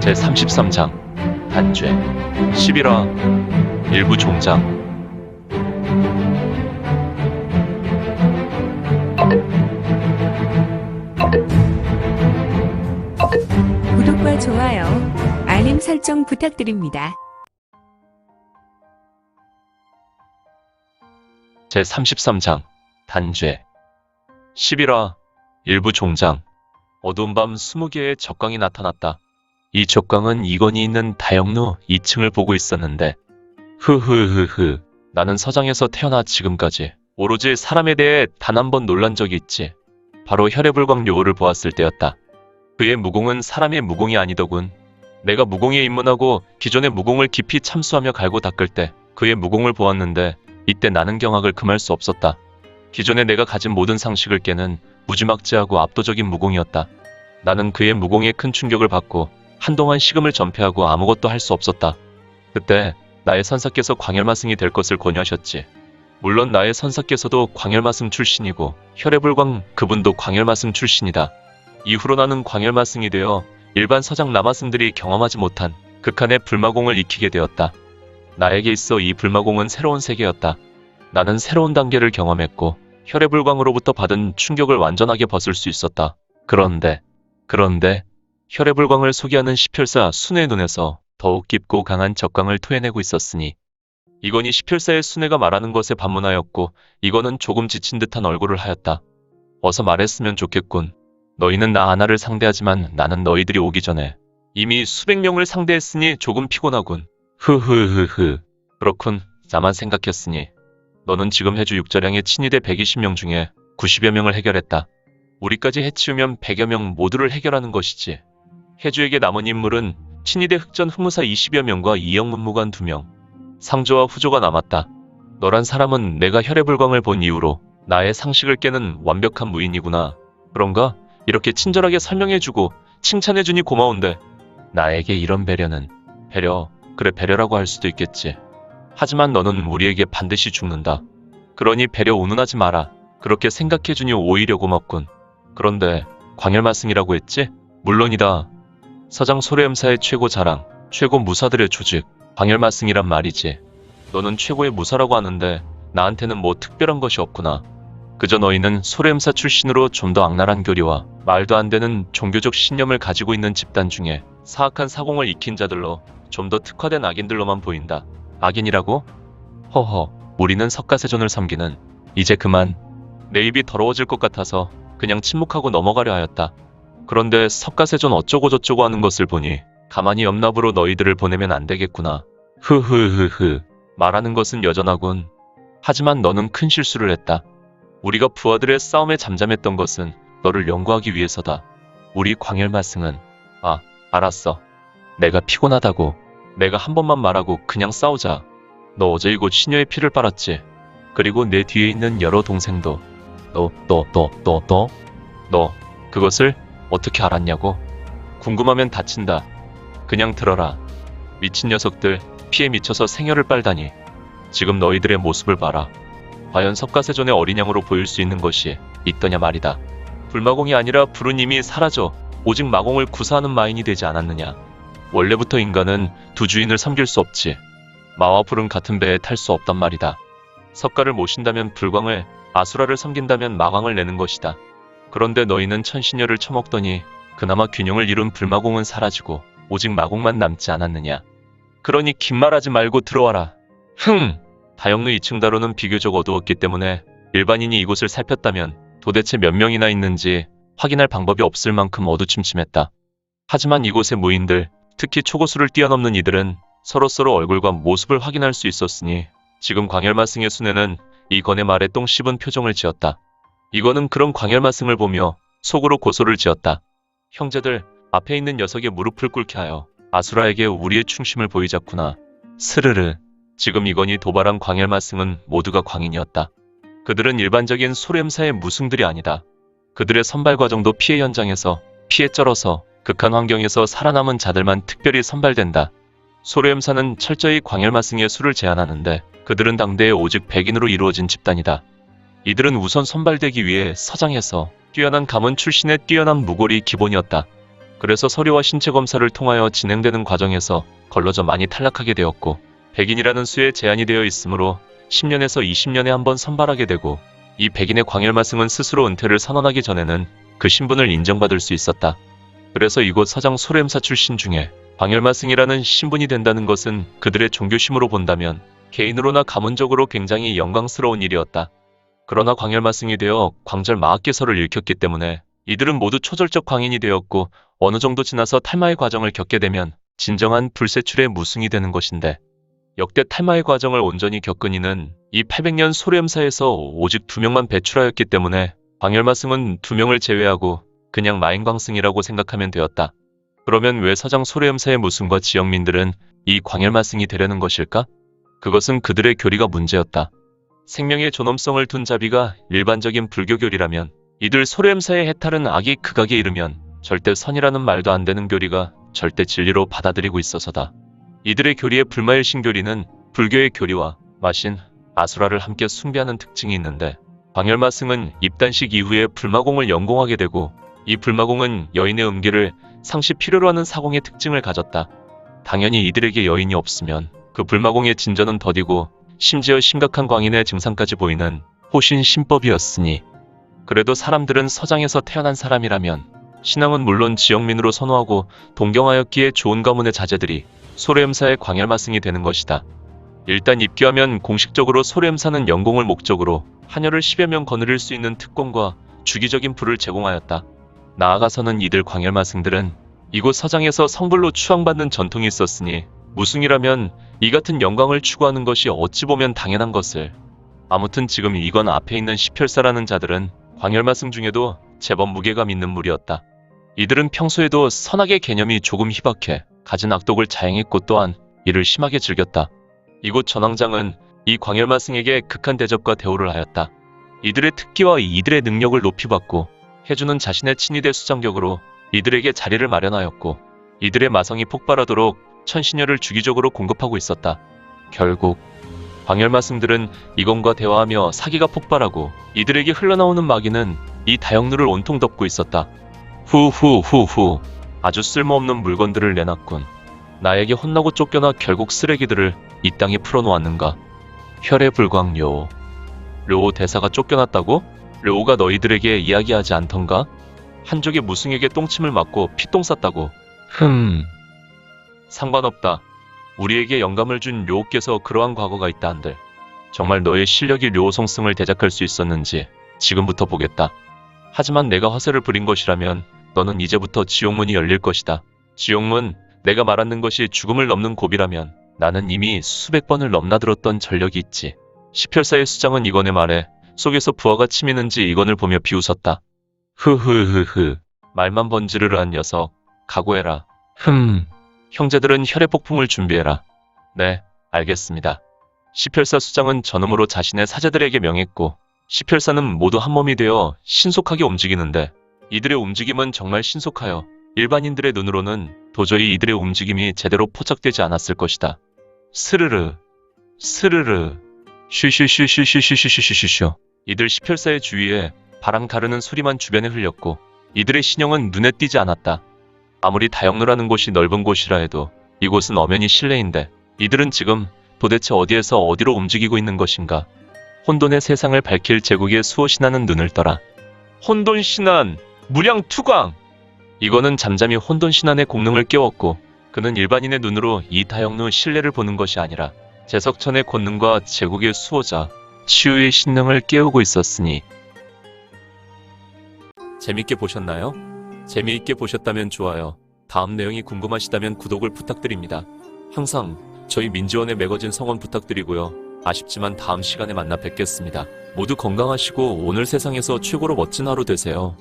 제33장 단죄 11화 일부 종장. 구독과 좋아요, 알림 설정 부탁드립니다. 제33장 단죄 11화 일부 종장. 어두운 밤 20개의 적광이 나타났다. 이 적광은 이건이 있는 다영로 2층을 보고 있었는데 흐흐흐흐, 나는 서장에서 태어나 지금까지 오로지 사람에 대해 단 한 번 놀란 적이 있지. 바로 혈해불광 요호를 보았을 때였다. 그의 무공은 사람의 무공이 아니더군. 내가 무공에 입문하고 기존의 무공을 깊이 참수하며 갈고 닦을 때 그의 무공을 보았는데 이때 나는 경악을 금할 수 없었다. 기존에 내가 가진 모든 상식을 깨는 무지막지하고 압도적인 무공이었다. 나는 그의 무공에 큰 충격을 받고 한동안 식음을 전폐하고 아무것도 할 수 없었다. 그때 나의 선사께서 광열마승이 될 것을 권유하셨지. 물론 나의 선사께서도 광열마승 출신이고 혈해불광 그분도 광열마승 출신이다. 이후로 나는 광열마승이 되어 일반 서장 남하승들이 경험하지 못한 극한의 불마공을 익히게 되었다. 나에게 있어 이 불마공은 새로운 세계였다. 나는 새로운 단계를 경험했고 혈해불광으로부터 받은 충격을 완전하게 벗을 수 있었다. 그런데 혈해불광을 소개하는 시필사 순애의 눈에서 더욱 깊고 강한 적광을 토해내고 있었으니 이건이 시필사의 순애가 말하는 것에 반문하였고 이건은 조금 지친 듯한 얼굴을 하였다. 어서 말했으면 좋겠군. 너희는 나 하나를 상대하지만 나는 너희들이 오기 전에 이미 수백 명을 상대했으니 조금 피곤하군. 흐흐흐흐. 그렇군. 나만 생각했으니 너는 지금 해주 6자량의 친위대 120명 중에 90여 명을 해결했다. 우리까지 해치우면 100여 명 모두를 해결하는 것이지. 해주에게 남은 인물은 친위대 흑전 흑무사 20여 명과 이영문무관 2명, 상조와 후조가 남았다. 너란 사람은 내가 혈해불광을 본 이후로 나의 상식을 깨는 완벽한 무인이구나. 그런가? 이렇게 친절하게 설명해주고 칭찬해주니 고마운데 나에게 이런 배려는 그래 배려라고 할 수도 있겠지. 하지만 너는 우리에게 반드시 죽는다. 그러니 배려 운운하지 마라. 그렇게 생각해주니 오히려 고맙군. 그런데 광열마승이라고 했지? 물론이다. 서장 소래음사의 최고 자랑, 최고 무사들의 조직, 광열마승이란 말이지. 너는 최고의 무사라고 하는데 나한테는 뭐 특별한 것이 없구나. 그저 너희는 소래음사 출신으로 좀 더 악랄한 교리와 말도 안 되는 종교적 신념을 가지고 있는 집단 중에 사악한 사공을 익힌 자들로 좀 더 특화된 악인들로만 보인다. 악인이라고? 허허, 우리는 석가세존을 섬기는. 이제 그만. 내 입이 더러워질 것 같아서 그냥 침묵하고 넘어가려 하였다. 그런데 석가세존 어쩌고 저쩌고 하는 것을 보니 가만히 염납으로 너희들을 보내면 안 되겠구나. 흐흐흐흐. 말하는 것은 여전하군. 하지만 너는 큰 실수를 했다. 우리가 부하들의 싸움에 잠잠했던 것은 너를 연구하기 위해서다. 우리 광열마승은 알았어. 내가 피곤하다고. 내가 한 번만 말하고 그냥 싸우자. 너 어제 이곳 시녀의 피를 빨았지. 그리고 내 뒤에 있는 여러 동생도. 너 그것을 어떻게 알았냐고? 궁금하면 다친다. 그냥 들어라. 미친 녀석들, 피에 미쳐서 생혈을 빨다니. 지금 너희들의 모습을 봐라. 과연 석가세존의 어린 양으로 보일 수 있는 것이 있더냐 말이다. 불마공이 아니라 불은 이미 사라져 오직 마공을 구사하는 마인이 되지 않았느냐. 원래부터 인간은 두 주인을 섬길 수 없지. 마와 불은 같은 배에 탈 수 없단 말이다. 석가를 모신다면 불광을, 아수라를 섬긴다면 마광을 내는 것이다. 그런데 너희는 천신녀를 처먹더니 그나마 균형을 이룬 불마공은 사라지고 오직 마공만 남지 않았느냐. 그러니 긴 말하지 말고 들어와라. 다영루 2층 다로는 비교적 어두웠기 때문에 일반인이 이곳을 살폈다면 도대체 몇 명이나 있는지 확인할 방법이 없을 만큼 어두침침했다. 하지만 이곳의 무인들, 특히 초고수를 뛰어넘는 이들은 서로서로 얼굴과 모습을 확인할 수 있었으니 지금 광열마승의 순애는 이건의 말에 똥 씹은 표정을 지었다. 이건은 그런 광열마승을 보며 속으로 고소를 지었다. 형제들, 앞에 있는 녀석의 무릎을 꿇게 하여 아수라에게 우리의 충심을 보이자꾸나. 스르르. 지금 이건이 도발한 광열마승은 모두가 광인이었다. 그들은 일반적인 소래음사의 무승들이 아니다. 그들의 선발 과정도 피해 현장에서 피에 쩔어서 극한 환경에서 살아남은 자들만 특별히 선발된다. 소래음사는 철저히 광열마승의 수를 제한하는데 그들은 당대에 오직 100인으로 이루어진 집단이다. 이들은 우선 선발되기 위해 서장에서 뛰어난 가문 출신의 뛰어난 무골이 기본이었다. 그래서 서류와 신체 검사를 통하여 진행되는 과정에서 걸러져 많이 탈락하게 되었고, 백인이라는 수에 제한이 되어 있으므로 10년에서 20년에 한 번 선발하게 되고, 이 백인의 광열마승은 스스로 은퇴를 선언하기 전에는 그 신분을 인정받을 수 있었다. 그래서 이곳 서장 소래엠사 출신 중에 광열마승이라는 신분이 된다는 것은 그들의 종교심으로 본다면 개인으로나 가문적으로 굉장히 영광스러운 일이었다. 그러나 광열마승이 되어 광절 마학개서를 읽혔기 때문에 이들은 모두 초절적 광인이 되었고, 어느 정도 지나서 탈마의 과정을 겪게 되면 진정한 불세출의 무승이 되는 것인데, 역대 탈마의 과정을 온전히 겪은 이는 이 800년 소래엠사에서 오직 2명만 배출하였기 때문에 광열마승은 2명을 제외하고 그냥 마인광승이라고 생각하면 되었다. 그러면 왜 서장 소래엠사의 무승과 지역민들은 이 광열마승이 되려는 것일까? 그것은 그들의 교리가 문제였다. 생명의 존엄성을 둔 자비가 일반적인 불교 교리라면, 이들 소래엠사의 해탈은 악이 극악에 이르면 절대 선이라는 말도 안 되는 교리가 절대 진리로 받아들이고 있어서다. 이들의 교리의 불마일신 교리는 불교의 교리와 마신, 아수라를 함께 숭배하는 특징이 있는데, 광열마승은 입단식 이후에 불마공을 연공하게 되고, 이 불마공은 여인의 음기를 상시 필요로 하는 사공의 특징을 가졌다. 당연히 이들에게 여인이 없으면 그 불마공의 진전은 더디고 심지어 심각한 광인의 증상까지 보이는 호신신법이었으니, 그래도 사람들은 서장에서 태어난 사람이라면 신앙은 물론 지역민으로 선호하고 동경하였기에 좋은 가문의 자제들이 소래엠사의 광열마승이 되는 것이다. 일단 입교하면 공식적으로 소래엠사는 연공을 목적으로 하녀를 10여 명 거느릴 수 있는 특권과 주기적인 부를 제공하였다. 나아가서는 이들 광열마승들은 이곳 서장에서 성불로 추앙받는 전통이 있었으니, 무승이라면 이 같은 영광을 추구하는 것이 어찌 보면 당연한 것을. 아무튼 지금 이건 앞에 있는 시펼사라는 자들은 광열마승 중에도 제법 무게감 있는 무리였다. 이들은 평소에도 선악의 개념이 조금 희박해 가진 악독을 자행했고, 또한 이를 심하게 즐겼다. 이곳 전왕장은 이 광열마승에게 극한 대접과 대우를 하였다. 이들의 특기와 이들의 능력을 높이 받고 해주는 자신의 친위대 수장격으로 이들에게 자리를 마련하였고, 이들의 마성이 폭발하도록 천신녀를 주기적으로 공급하고 있었다. 결국 광열마승들은 이건과 대화하며 사기가 폭발하고, 이들에게 흘러나오는 마귀는 이 다영루를 온통 덮고 있었다. 후후후후, 아주 쓸모없는 물건들을 내놨군. 나에게 혼나고 쫓겨나 결국 쓰레기들을 이 땅에 풀어놓았는가. 혈의불광 료오. 료오 대사가 쫓겨났다고? 료오가 너희들에게 이야기하지 않던가? 한족의 무승에게 똥침을 맞고 피똥 쌌다고. 상관없다. 우리에게 영감을 준 료오께서 그러한 과거가 있다 한들, 정말 너의 실력이 료오 성승을 대적할 수 있었는지 지금부터 보겠다. 하지만 내가 허세를 부린 것이라면 너는 이제부터 지옥문이 열릴 것이다. 지옥문, 내가 말하는 것이 죽음을 넘는 고비라면 나는 이미 수백 번을 넘나들었던 전력이 있지. 시펼사의 수장은 이건의 말에 속에서 부하가 치미는지 이건을 보며 비웃었다. 흐흐흐흐, 말만 번지르르한 녀석, 각오해라. 형제들은 혈의 폭풍을 준비해라. 네, 알겠습니다. 시펼사 수장은 전음으로 자신의 사제들에게 명했고, 시펼사는 모두 한 몸이 되어 신속하게 움직이는데, 이들의 움직임은 정말 신속하여 일반인들의 눈으로는 도저히 이들의 움직임이 제대로 포착되지 않았을 것이다. 스르르, 스르르, 슈슈슈슈슈슈슈슈슈. 이들 시펼사의 주위에 바람 가르는 소리만 주변에 흘렸고, 이들의 신형은 눈에 띄지 않았다. 아무리 다영루라는 곳이 넓은 곳이라 해도 이곳은 엄연히 실내인데, 이들은 지금 도대체 어디에서 어디로 움직이고 있는 것인가. 혼돈의 세상을 밝힐 제국의 수호신하는 눈을 떠라. 혼돈신한, 무량투광! 이거는 잠잠히 혼돈신한의 공능을 깨웠고, 그는 일반인의 눈으로 이 다영루 신뢰를 보는 것이 아니라 제석천의 권능과 제국의 수호자, 치유의 신능을 깨우고 있었으니. 재밌게 보셨나요? 재미있게 보셨다면 좋아요, 다음 내용이 궁금하시다면 구독을 부탁드립니다. 항상 저희 민지원의 매거진 성원 부탁드리고요. 아쉽지만 다음 시간에 만나 뵙겠습니다. 모두 건강하시고 오늘 세상에서 최고로 멋진 하루 되세요.